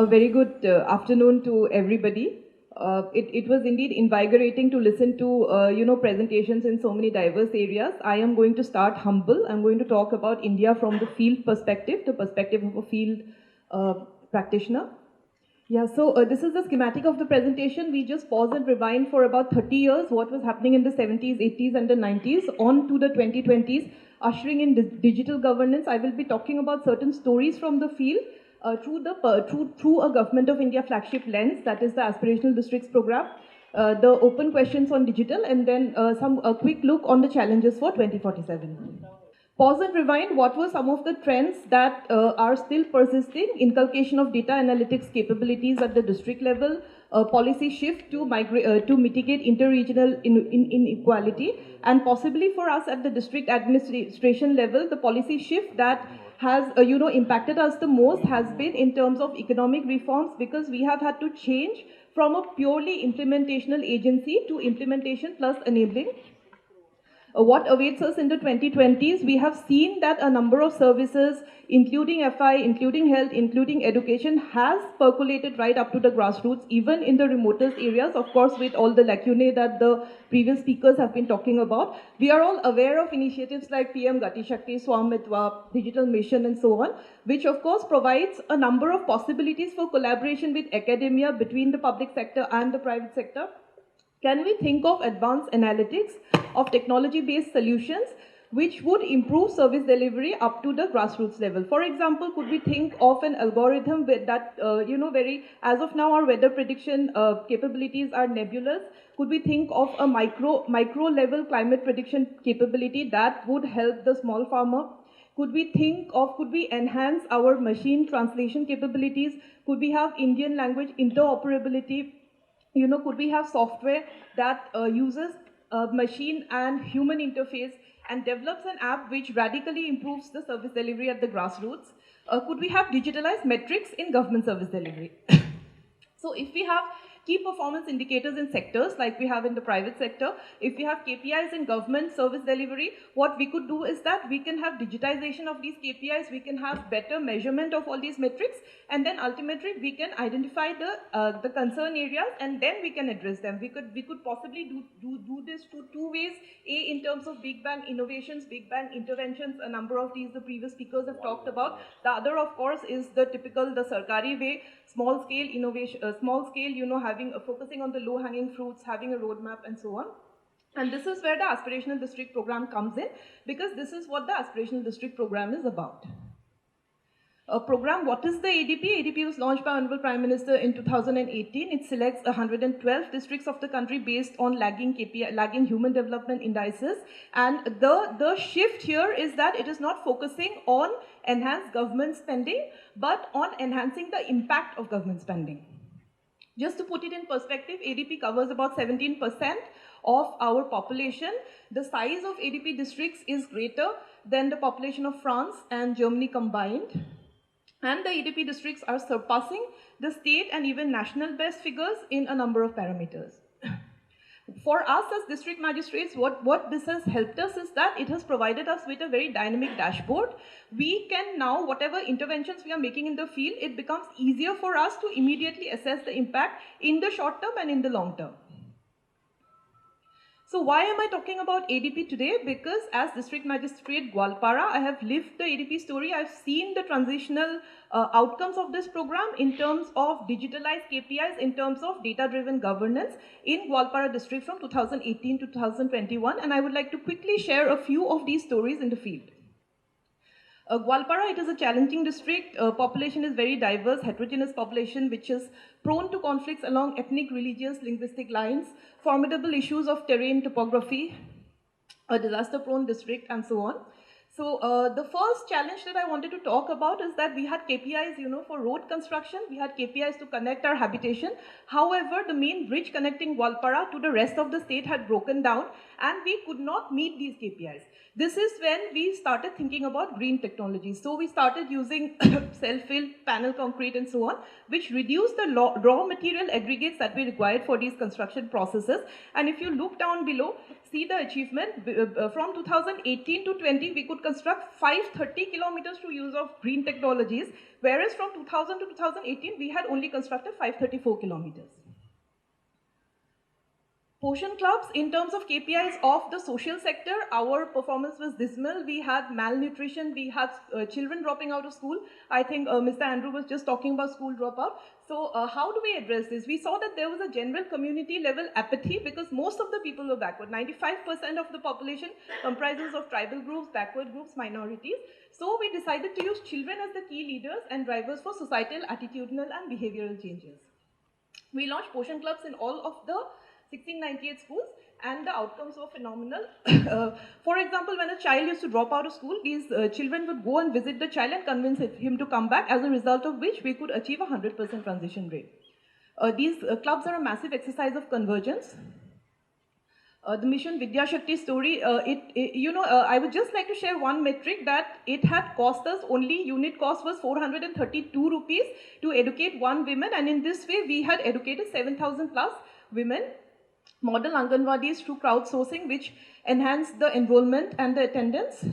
A very good afternoon to everybody. It was indeed invigorating to listen to presentations in so many diverse areas. I am going to start humble. I'm going to talk about India from the field perspective, the perspective of a field practitioner. Yeah, so this is the schematic of the presentation. We just pause and rewind for about 30 years, what was happening in the 70s, 80s and the 90s, on to the 2020s, ushering in digital governance. I will be talking about certain stories from the field through a Government of India flagship lens, that is the Aspirational Districts program, the open questions on digital, and then a quick look on the challenges for 2047. Pause and rewind, what were some of the trends that are still persisting? Inculcation of data analytics capabilities at the district level, policy shift to mitigate inter-regional inequality, and possibly for us at the district administration level, the policy shift that has impacted us the most has been in terms of economic reforms, because we have had to change from a purely implementational agency to implementation plus enabling. What awaits us in the 2020s, we have seen that a number of services, including FI, including health, including education, has percolated right up to the grassroots, even in the remotest areas, of course, with all the lacunae that the previous speakers have been talking about. We are all aware of initiatives like PM Gati Shakti, Swamitva, Digital Mission, and so on, which of course provides a number of possibilities for collaboration with academia, between the public sector and the private sector. Can we think of advanced analytics of technology-based solutions which would improve service delivery up to the grassroots level? For example, could we think of an algorithm that, as of now, our weather prediction capabilities are nebulous. Could we think of a micro level climate prediction capability that would help the small farmer? Could we enhance our machine translation capabilities? Could we have Indian language interoperability? Could we have software that uses machine and human interface and develops an app which radically improves the service delivery at the grassroots? Could we have digitalized metrics in government service delivery? So if we have key performance indicators in sectors like we have in the private sector, if we have KPIs in government service delivery, what we could do is that we can have digitization of these KPIs, we can have better measurement of all these metrics, and then ultimately we can identify the concern areas, and then we can address them. We could possibly do this two ways. In terms of big bang innovations, big bang interventions, a number of these the previous speakers have talked about. The other, of course, is the Sarkari way, small scale innovation, focusing on the low hanging fruits, having a roadmap and so on. And this is where the Aspirational District program comes in, because this is what the Aspirational District program is about. What is the ADP? ADP was launched by Honorable Prime Minister in 2018. It selects 112 districts of the country based on lagging human development indices. And the shift here is that it is not focusing on enhanced government spending, but on enhancing the impact of government spending. Just to put it in perspective, ADP covers about 17% of our population. The size of ADP districts is greater than the population of France and Germany combined. And the ADP districts are surpassing the state and even national best figures in a number of parameters. For us as district magistrates, what this has helped us is that it has provided us with a very dynamic dashboard. We can now, whatever interventions we are making in the field, it becomes easier for us to immediately assess the impact in the short term and in the long term. So why am I talking about ADP today? Because as District Magistrate Gwalpara, I have lived the ADP story. I've seen the transitional outcomes of this program in terms of digitalized KPIs, in terms of data-driven governance in Gwalpara district from 2018 to 2021. And I would like to quickly share a few of these stories in the field. Gwalpara, it is a challenging district. Population is very diverse, heterogeneous population, which is prone to conflicts along ethnic, religious, linguistic lines, formidable issues of terrain topography, a disaster-prone district, and so on. So the first challenge that I wanted to talk about is that we had KPIs, for road construction. We had KPIs to connect our habitation. However, the main bridge connecting Gwalpara to the rest of the state had broken down, and we could not meet these KPIs. This is when we started thinking about green technologies. So we started using self-fill, panel concrete, and so on, which reduced the raw material aggregates that we required for these construction processes. And if you look down below, see the achievement. From 2018 to 20, we could construct 530 kilometers through use of green technologies, whereas from 2000 to 2018, we had only constructed 534 kilometers. Poshan clubs, in terms of KPIs of the social sector, our performance was dismal. We had malnutrition, we had children dropping out of school. I think Mr. Andrew was just talking about school dropout. So how do we address this? We saw that there was a general community level apathy because most of the people were backward. 95% of the population comprises of tribal groups, backward groups, minorities. So we decided to use children as the key leaders and drivers for societal, attitudinal and behavioral changes. We launched Poshan clubs in all of the 1698 schools, and the outcomes were phenomenal. For example, when a child used to drop out of school, these children would go and visit the child and convince him to come back, as a result of which we could achieve a 100% transition rate. These clubs are a massive exercise of convergence. The Mission Vidya Shakti story, I would just like to share one metric that it had cost us, only unit cost was 432 rupees to educate one woman, and in this way we had educated 7,000 plus women. Model Anganwadis through crowdsourcing, which enhanced the enrollment and the attendance.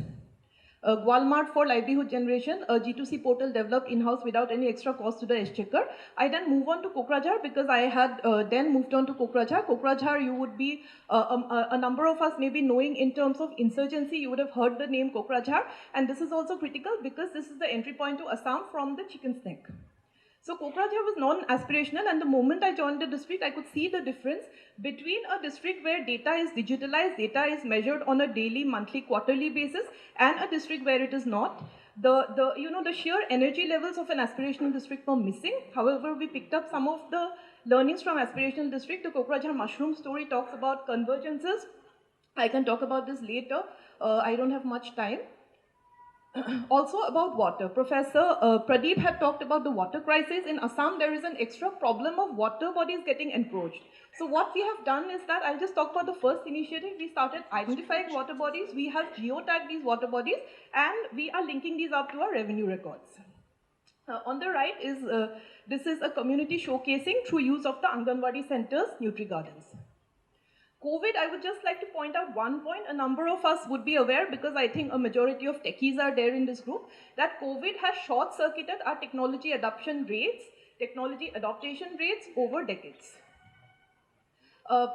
Gwalmart for livelihood generation, a G2C portal developed in-house without any extra cost to the exchequer. I then move on to Kokrajhar because I had then moved on to Kokrajhar. Kokrajhar, you would be, a number of us may be knowing in terms of insurgency, you would have heard the name Kokrajhar. And this is also critical because this is the entry point to Assam from the Chicken Snake. So Kokrajhar was non-aspirational, and the moment I joined the district, I could see the difference between a district where data is digitalized, data is measured on a daily, monthly, quarterly basis, and a district where it is not. The sheer energy levels of an aspirational district were missing. However, we picked up some of the learnings from aspirational district. The Kokrajhar mushroom story talks about convergences. I can talk about this later. I don't have much time. Also about water. Professor Pradeep had talked about the water crisis. In Assam, there is an extra problem of water bodies getting encroached. So what we have done is that, I'll just talk about the first initiative. We started identifying water bodies. We have geotagged these water bodies, and we are linking these up to our revenue records. On the right is, this is a community showcasing through use of the Anganwadi centers, Nutri Gardens. COVID, I would just like to point out one point. A number of us would be aware, because I think a majority of techies are there in this group, that COVID has short-circuited our technology adoption rates, technology adaptation rates over decades.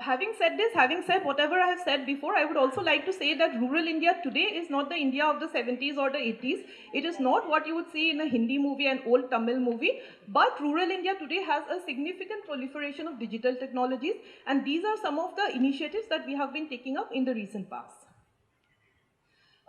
Having said whatever I have said before, I would also like to say that rural India today is not the India of the 70s or the 80s. It is not what you would see in a Hindi movie, an old Tamil movie, but rural India today has a significant proliferation of digital technologies, and these are some of the initiatives that we have been taking up in the recent past.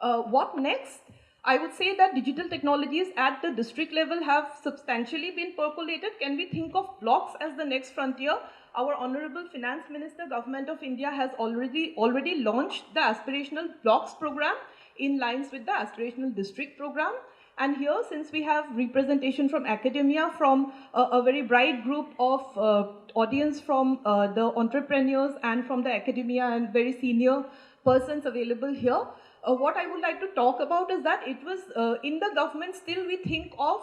What next? I would say that digital technologies at the district level have substantially been percolated. Can we think of blocks as the next frontier? Our Honorable Finance Minister, Government of India, has already launched the Aspirational Blocks program in lines with the Aspirational District program. And here, since we have representation from academia, from a very bright group of audience from the entrepreneurs and from the academia and very senior persons available here, what I would like to talk about is that it was in the government still we think of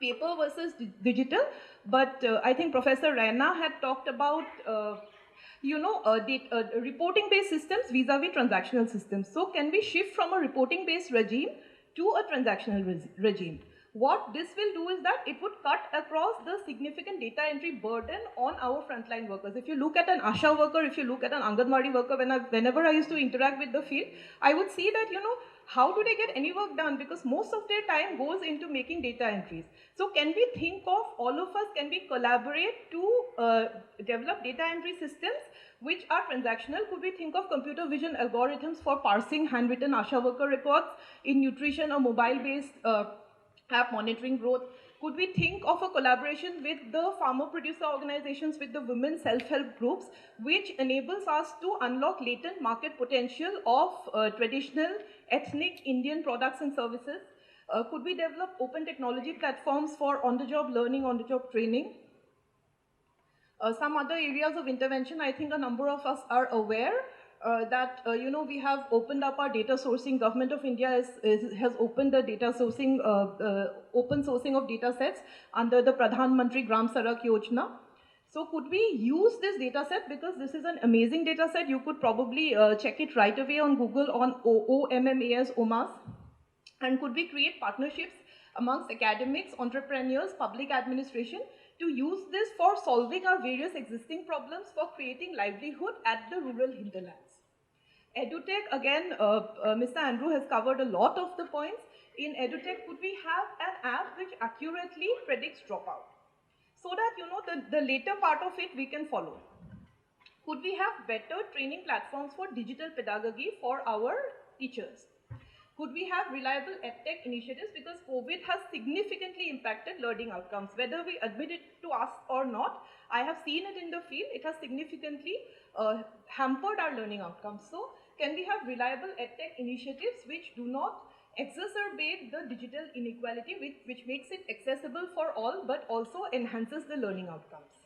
paper versus digital, but I think Professor Raina had talked about reporting-based systems vis-a-vis transactional systems. So can we shift from a reporting-based regime to a transactional regime? What this will do is that it would cut across the significant data entry burden on our frontline workers. If you look at an ASHA worker, if you look at an Anganwadi worker, whenever I used to interact with the field, I would see that, how do they get any work done? Because most of their time goes into making data entries. So can we think of, all of us, can we collaborate to develop data entry systems which are transactional? Could we think of computer vision algorithms for parsing handwritten ASHA worker records, in nutrition or mobile-based app monitoring growth? Could we think of a collaboration with the farmer producer organizations, with the women self-help groups, which enables us to unlock latent market potential of traditional ethnic Indian products and services? Could we develop open technology platforms for on-the-job learning, on-the-job training? Some other areas of intervention, I think a number of us are aware that we have opened up our data sourcing. Government of India has opened the data sourcing, open sourcing of data sets under the Pradhan Mantri Gram Sadak Yojana. So could we use this data set, because this is an amazing data set. You could probably check it right away on Google on OMMAS. And could we create partnerships amongst academics, entrepreneurs, public administration to use this for solving our various existing problems, for creating livelihood at the rural hinterlands? EduTech, again, Mr. Andrew has covered a lot of the points. In EduTech, could we have an app which accurately predicts dropout, so that, you know, the later part of it we can follow? Could we have better training platforms for digital pedagogy for our teachers? Could we have reliable EdTech initiatives, because COVID has significantly impacted learning outcomes, whether we admit it to us or not? I have seen it in the field. It has significantly hampered our learning outcomes. So can we have reliable EdTech initiatives which do not exacerbate the digital inequality, which makes it accessible for all, but also enhances the learning outcomes?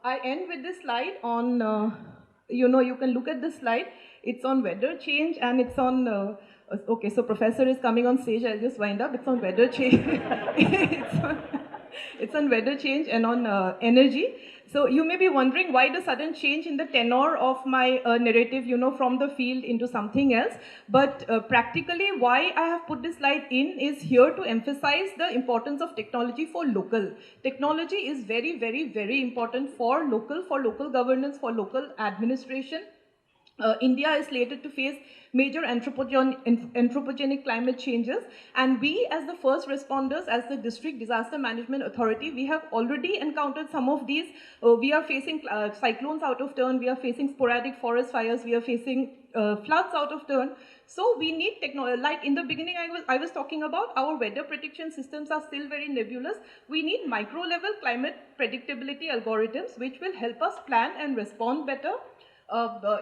I end with this slide on, you can look at this slide. It's on weather change, and it's on, okay, so professor is coming on stage, I'll just wind up. It's on weather change. it's on weather change and on energy. So you may be wondering why the sudden change in the tenor of my narrative, from the field into something else. But practically why I have put this slide in is here to emphasize the importance of technology for local. Technology is very, very, very important for local governance, for local administration. India is slated to face major anthropogenic climate changes, and we, as the first responders, as the District Disaster Management Authority, we have already encountered some of these. We are facing cyclones out of turn, we are facing sporadic forest fires, we are facing floods out of turn. So we need technology. Like in the beginning I was talking about, our weather prediction systems are still very nebulous. We need micro-level climate predictability algorithms which will help us plan and respond better.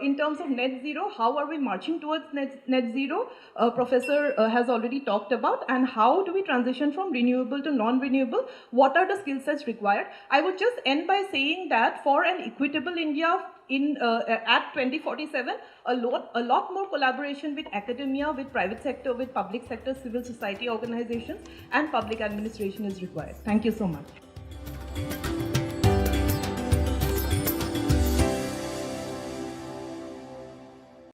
In terms of net zero, how are we marching towards net zero? Professor has already talked about. And how do we transition from renewable to non-renewable? What are the skill sets required? I would just end by saying that for an equitable India at 2047, a lot more collaboration with academia, with private sector, with public sector, civil society organizations, and public administration is required. Thank you so much.